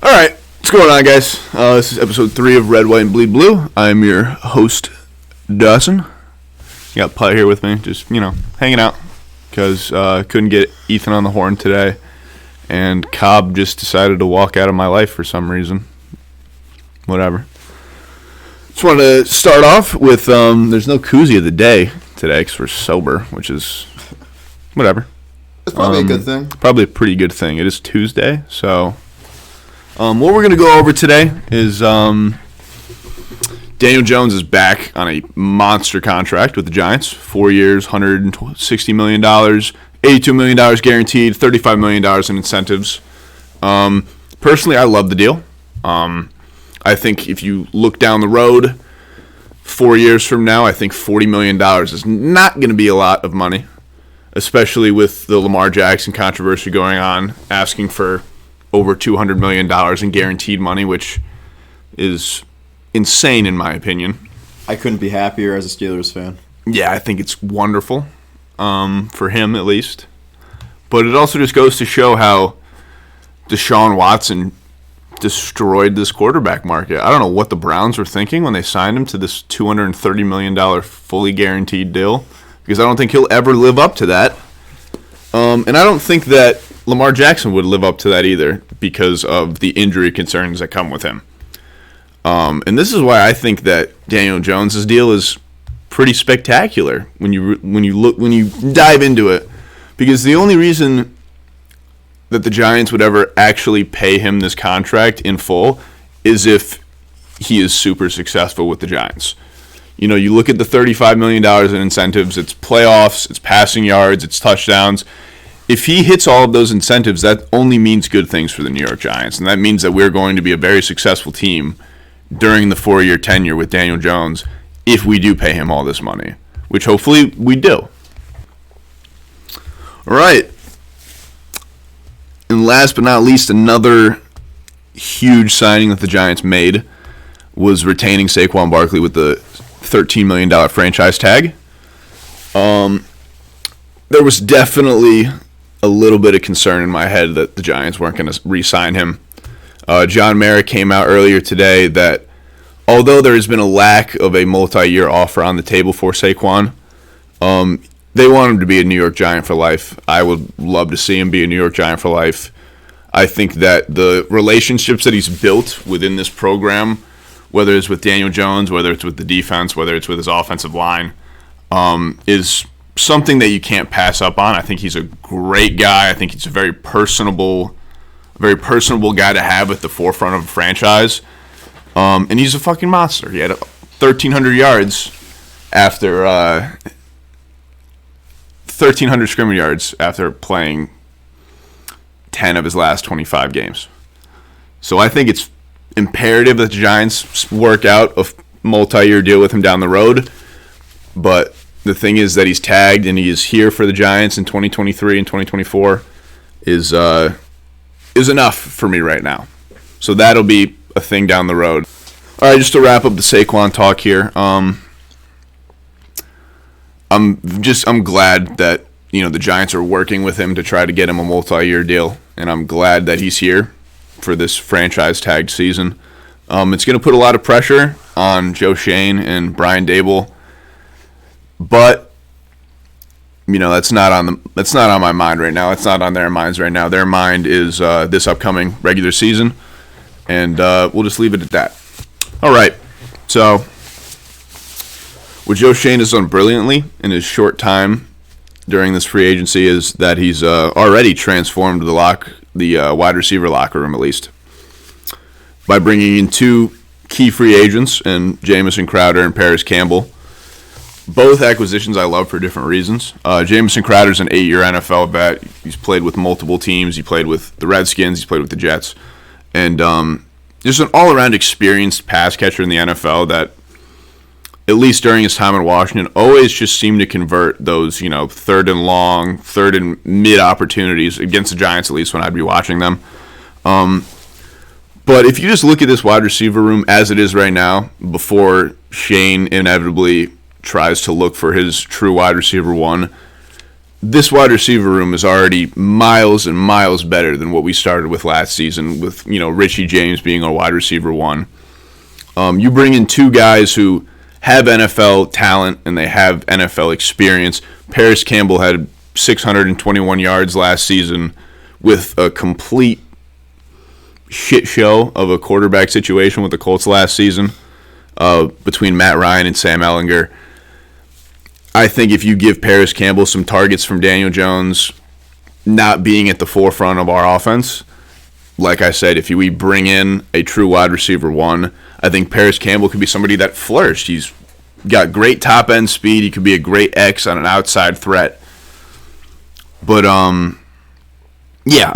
All right, what's going on, guys? This is episode 3 of Red, White, and Bleed Blue. I'm your host, Dawson. Got Putt here with me, just, hanging out, because couldn't get Ethan on the horn today, and Cobb just decided to walk out of my life for some reason. Whatever. Just wanted to start off with, there's no Koozie of the day today, because we're sober, which is, whatever. It's probably a good thing. Probably a pretty good thing. It is Tuesday, so... what we're going to go over today is Daniel Jones is back on a monster contract with the Giants. 4 years, $160 million, $82 million guaranteed, $35 million in incentives. Personally, I love the deal. I think if you look down the road 4 years from now, I think $40 million is not going to be a lot of money, especially with the Lamar Jackson controversy going on, asking for over $200 million in guaranteed money, which is insane in my opinion. I couldn't be happier as a Steelers fan. Yeah, I think it's wonderful, for him at least. But it also just goes to show how Deshaun Watson destroyed this quarterback market. I don't know what the Browns were thinking when they signed him to this $230 million fully guaranteed deal, because I don't think he'll ever live up to that. And I don't think that Lamar Jackson would live up to that either because of the injury concerns that come with him. And this is why I think that Daniel Jones' deal is pretty spectacular when you dive into it, because the only reason that the Giants would ever actually pay him this contract in full is if he is super successful with the Giants. You look at the $35 million in incentives, it's playoffs, it's passing yards, it's touchdowns. If he hits all of those incentives, that only means good things for the New York Giants. And that means that we're going to be a very successful team during the 4-year tenure with Daniel Jones if we do pay him all this money, which hopefully we do. All right. And last but not least, another huge signing that the Giants made was retaining Saquon Barkley with the $13 million franchise tag. There was definitely a little bit of concern in my head that the Giants weren't going to re-sign him. John Merrick came out earlier today that although there has been a lack of a multi-year offer on the table for Saquon, they want him to be a New York Giant for life. I would love to see him be a New York Giant for life. I think that the relationships that he's built within this program, whether it's with Daniel Jones, whether it's with the defense, whether it's with his offensive line, is something that you can't pass up on. I think he's a great guy. I think he's a very personable guy to have at the forefront of a franchise. And he's a fucking monster. He had 1,300 yards after 1,300 scrimmage yards after playing 10 of his last 25 games. So I think it's imperative that the Giants work out a multi-year deal with him down the road. But the thing is that he's tagged and he is here for the Giants in 2023 and 2024 is enough for me right now. So that'll be a thing down the road. All right, just to wrap up the Saquon talk here. I'm glad that the Giants are working with him to try to get him a multi-year deal, and I'm glad that he's here for this franchise tagged season. It's going to put a lot of pressure on Joe Schoen and Brian Daboll. But that's not on my mind right now. It's not on their minds right now. Their mind is this upcoming regular season, and we'll just leave it at that. All right. So what Joe Schoen has done brilliantly in his short time during this free agency is that he's already transformed the wide receiver locker room, at least, by bringing in 2 key free agents in Jamison Crowder and Paris Campbell. Both acquisitions I love for different reasons. Jamison Crowder's an 8-year NFL vet. He's played with multiple teams. He played with the Redskins. He's played with the Jets. And just an all-around experienced pass catcher in the NFL that, at least during his time in Washington, always just seemed to convert those, third and long, third and mid opportunities against the Giants, at least when I'd be watching them. But if you just look at this wide receiver room as it is right now, before Shane inevitably tries to look for his true wide receiver one, this wide receiver room is already miles and miles better than what we started with last season with, Richie James being our wide receiver one. You bring in two guys who have NFL talent and they have NFL experience. Paris Campbell had 621 yards last season with a complete shit show of a quarterback situation with the Colts last season between Matt Ryan and Sam Ehlinger. I think if you give Paris Campbell some targets from Daniel Jones not being at the forefront of our offense, like I said, if we bring in a true wide receiver one, I think Paris Campbell could be somebody that flourished. He's got great top-end speed. He could be a great X on an outside threat. But, I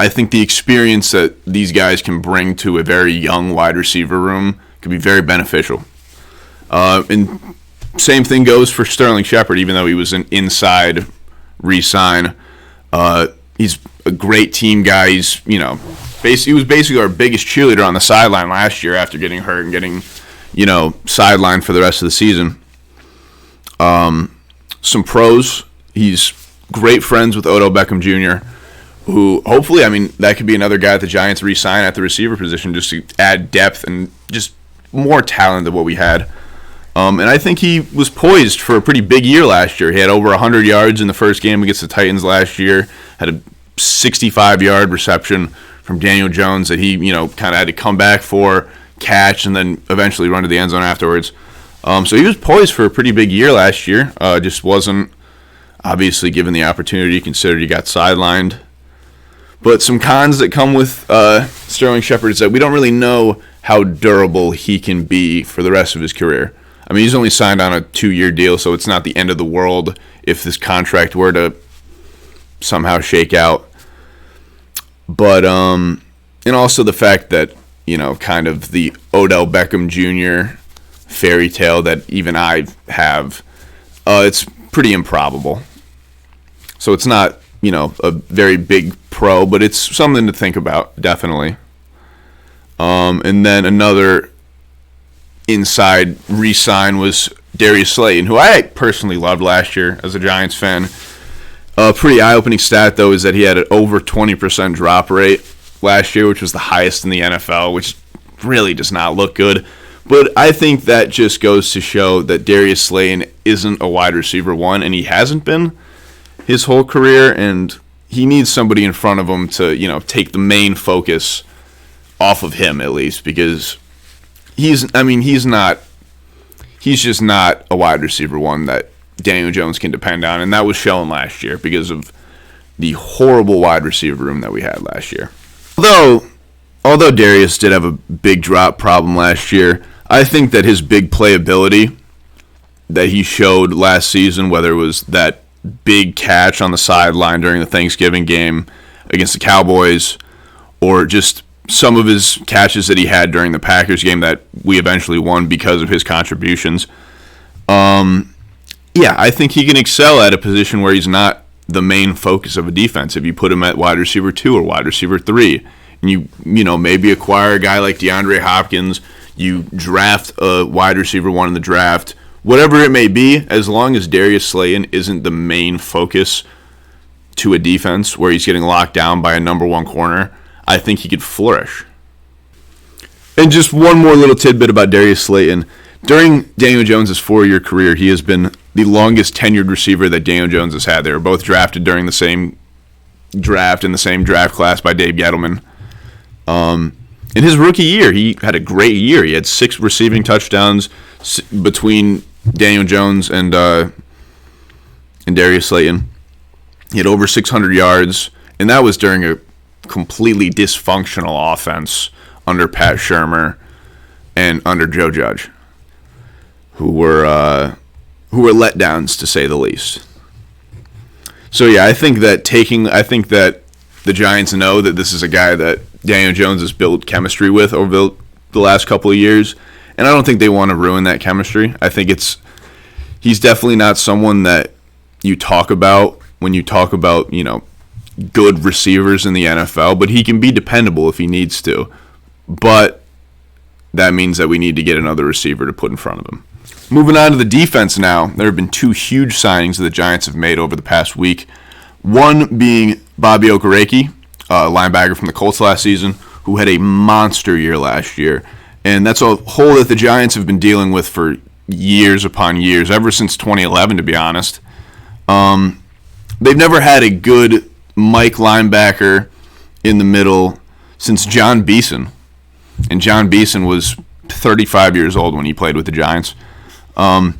think the experience that these guys can bring to a very young wide receiver room could be very beneficial. And same thing goes for Sterling Shepard, even though he was an inside re-sign. He's a great team guy. He was basically our biggest cheerleader on the sideline last year after getting hurt and getting, sidelined for the rest of the season. Some pros. He's great friends with Odell Beckham Jr., who hopefully, that could be another guy that the Giants re-sign at the receiver position just to add depth and just more talent than what we had. And I think he was poised for a pretty big year last year. He had over 100 yards in the first game against the Titans last year, had a 65-yard reception from Daniel Jones that he, kind of had to come back for, catch, and then eventually run to the end zone afterwards. So he was poised for a pretty big year last year. Just wasn't obviously given the opportunity, considered he got sidelined. But some cons that come with Sterling Shepard is that we don't really know how durable he can be for the rest of his career. He's only signed on a 2-year deal, so it's not the end of the world if this contract were to somehow shake out. But, and also the fact that, kind of the Odell Beckham Jr. fairy tale that even I have, it's pretty improbable. So it's not, a very big pro, but it's something to think about, definitely. And then another inside re-sign was Darius Slayton, who I personally loved last year as a Giants fan. A pretty eye-opening stat, though, is that he had an over 20% drop rate last year, which was the highest in the NFL, which really does not look good. But I think that just goes to show that Darius Slayton isn't a wide receiver one, and he hasn't been his whole career, and he needs somebody in front of him to, take the main focus off of him at least, because he's just not a wide receiver one that Daniel Jones can depend on, and that was shown last year because of the horrible wide receiver room that we had last year. Although Darius did have a big drop problem last year, I think that his big playability that he showed last season, whether it was that big catch on the sideline during the Thanksgiving game against the Cowboys, or just some of his catches that he had during the Packers game that we eventually won because of his contributions. I think he can excel at a position where he's not the main focus of a defense. If you put him at wide receiver 2 or wide receiver 3, and you maybe acquire a guy like DeAndre Hopkins, you draft a wide receiver 1 in the draft, whatever it may be, as long as Darius Slayton isn't the main focus to a defense where he's getting locked down by a number 1 corner, I think he could flourish. And just one more little tidbit about Darius Slayton. During Daniel Jones' 4-year career, he has been the longest tenured receiver that Daniel Jones has had. They were both drafted during the same draft in the same draft class by Dave Gettleman. In his rookie year, he had a great year. He had 6 receiving touchdowns between Daniel Jones and Darius Slayton. He had over 600 yards, and that was during a completely dysfunctional offense under Pat Shurmur and under Joe Judge, who were letdowns, to say the least. So I think that the Giants know that this is a guy that Daniel Jones has built chemistry with over the last couple of years, and I don't think they want to ruin that chemistry. I think he's definitely not someone that you talk about when you talk about, good receivers in the NFL, but he can be dependable if he needs to. But that means that we need to get another receiver to put in front of him. Moving on to the defense now, there have been 2 huge signings that the Giants have made over the past week. One being Bobby Okereke, linebacker from the Colts last season, who had a monster year last year. And that's a hole that the Giants have been dealing with for years upon years, ever since 2011, to be honest. They've never had a good Mike linebacker in the middle since John Beeson. And John Beeson was 35 years old when he played with the Giants. Bobby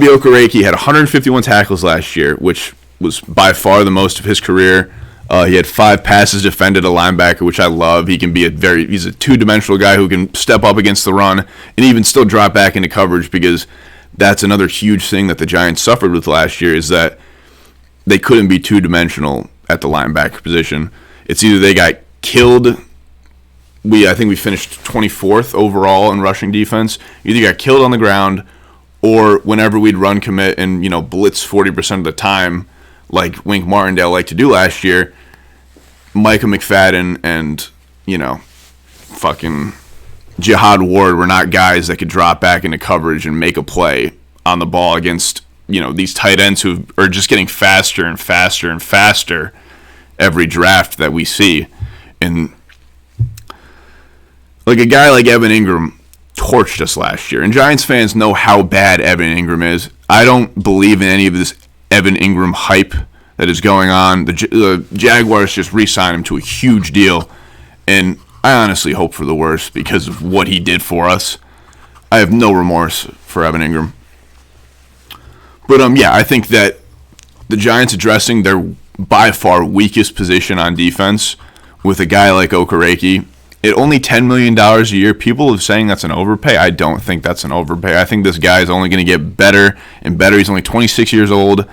Okereke had 151 tackles last year, which was by far the most of his career. He had 5 passes defended, a linebacker, which I love. He's a two-dimensional guy who can step up against the run and even still drop back into coverage, because that's another huge thing that the Giants suffered with last year, is that they couldn't be two-dimensional at the linebacker position. It's either they got killed. I think we finished 24th overall in rushing defense. Either got killed on the ground, or whenever we'd run commit and blitz 40% of the time, like Wink Martindale liked to do last year, Micah McFadden and fucking Jihad Ward were not guys that could drop back into coverage and make a play on the ball against these tight ends who are just getting faster and faster and faster every draft that we see. And like a guy like Evan Ingram torched us last year, and Giants fans know how bad Evan Ingram is. I don't believe in any of this Evan Ingram hype that is going on. The Jaguars just re-signed him to a huge deal, and I honestly hope for the worst because of what he did for us. I have no remorse for Evan Ingram. But I think that the Giants addressing their by far weakest position on defense with a guy like Okereke, at only $10 million a year, people are saying that's an overpay. I don't think that's an overpay. I think this guy is only going to get better and better. He's only 26 years old.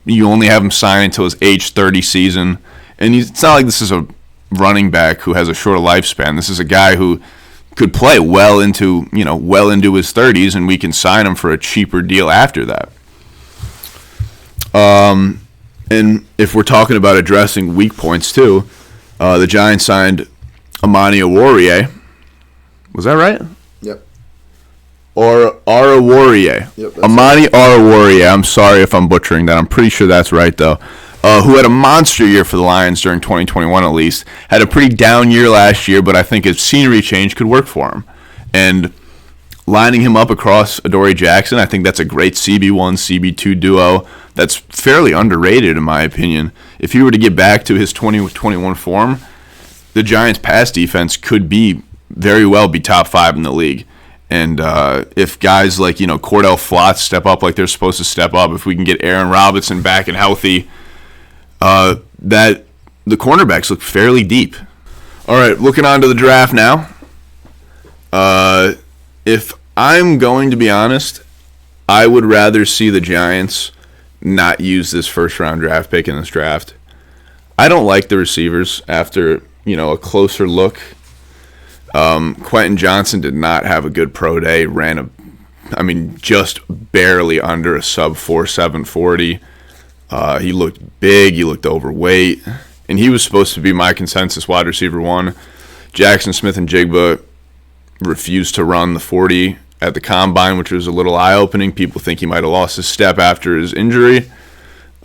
You only have him sign until his age 30 season. And it's not like this is a running back who has a short lifespan. This is a guy who could play well into his 30s, and we can sign him for a cheaper deal after that. And if we're talking about addressing weak points too, the Giants signed Amani Oruwariye. Was that right? Yep. Or Oruwariye. Yep, Amani Oruwariye. I'm sorry if I'm butchering that. I'm pretty sure that's right, though. Who had a monster year for the Lions during 2021 at least. Had a pretty down year last year, but I think a scenery change could work for him. And lining him up across Adoree Jackson, I think that's a great CB1, CB2 duo that's fairly underrated in my opinion. If he were to get back to his 2021 form, the Giants' pass defense could very well be top 5 in the league. And if guys like Cordell Flott step up like they're supposed to step up, if we can get Aaron Robinson back and healthy, that the cornerbacks look fairly deep. All right, looking on to the draft now. If I'm going to be honest, I would rather see the Giants not use this first-round draft pick in this draft. I don't like the receivers after a closer look. Quentin Johnson did not have a good pro day. Just barely under a sub 4.7 40. He looked big. He looked overweight. And he was supposed to be my consensus wide receiver 1. Jackson Smith and Jigba refused to run the 40 at the combine, which was a little eye-opening. People think he might have lost his step after his injury.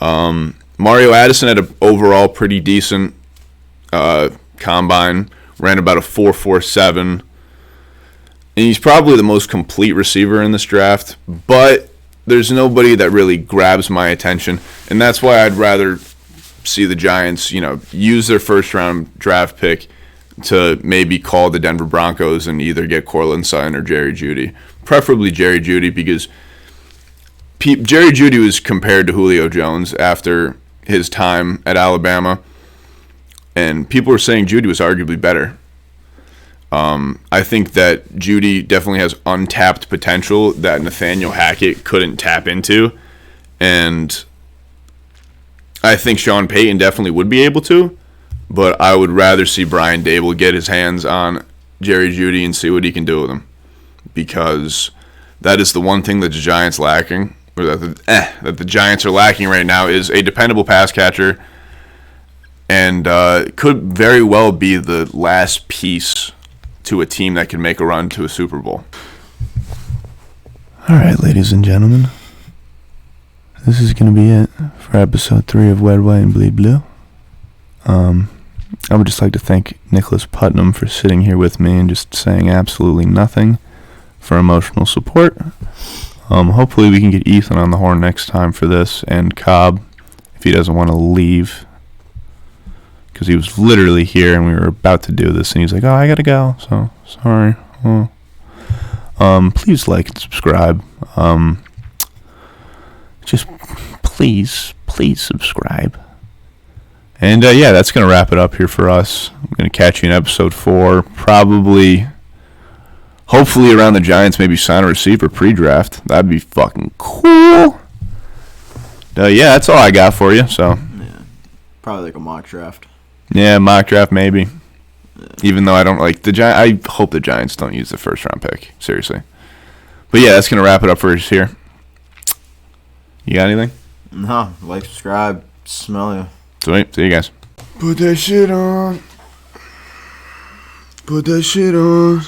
Mario Addison had an overall pretty decent combine, ran about a 4.47, and he's probably the most complete receiver in this draft, but there's nobody that really grabs my attention, and that's why I'd rather see the Giants, use their first-round draft pick to maybe call the Denver Broncos and either get Cortland Sutton or Jerry Jeudy. Preferably Jerry Jeudy, because Jerry Jeudy was compared to Julio Jones after his time at Alabama, and people were saying Jeudy was arguably better. I think that Jeudy definitely has untapped potential that Nathaniel Hackett couldn't tap into, and I think Sean Payton definitely would be able to, but I would rather see Brian Dable get his hands on Jerry Jeudy and see what he can do with him, because that is the one thing that the Giants lacking, or that the Giants are lacking right now, is a dependable pass catcher, and could very well be the last piece to a team that can make a run to a Super Bowl. All right, ladies and gentlemen, this is going to be it for episode 3 of Wed, White, and Bleed Blue. I would just like to thank Nicholas Putnam for sitting here with me and just saying absolutely nothing for emotional support. Hopefully we can get Ethan on the horn next time for this, and Cobb, if he doesn't want to leave, because he was literally here and we were about to do this, and he's like, oh, I gotta go, so sorry. Please like and subscribe. Just please subscribe. And yeah, that's going to wrap it up here for us. I'm going to catch you in episode 4. Probably, hopefully around the Giants maybe sign a receiver pre-draft. That'd be fucking cool. Yeah, that's all I got for you. So Yeah, probably like a mock draft. Yeah, mock draft maybe. Yeah. Even though I don't like the Giants. I hope the Giants don't use the first round pick. Seriously. But yeah, that's going to wrap it up for us here. You got anything? No, like, subscribe, smell you. Sweet. See you guys. Put that shit on. Put that shit on.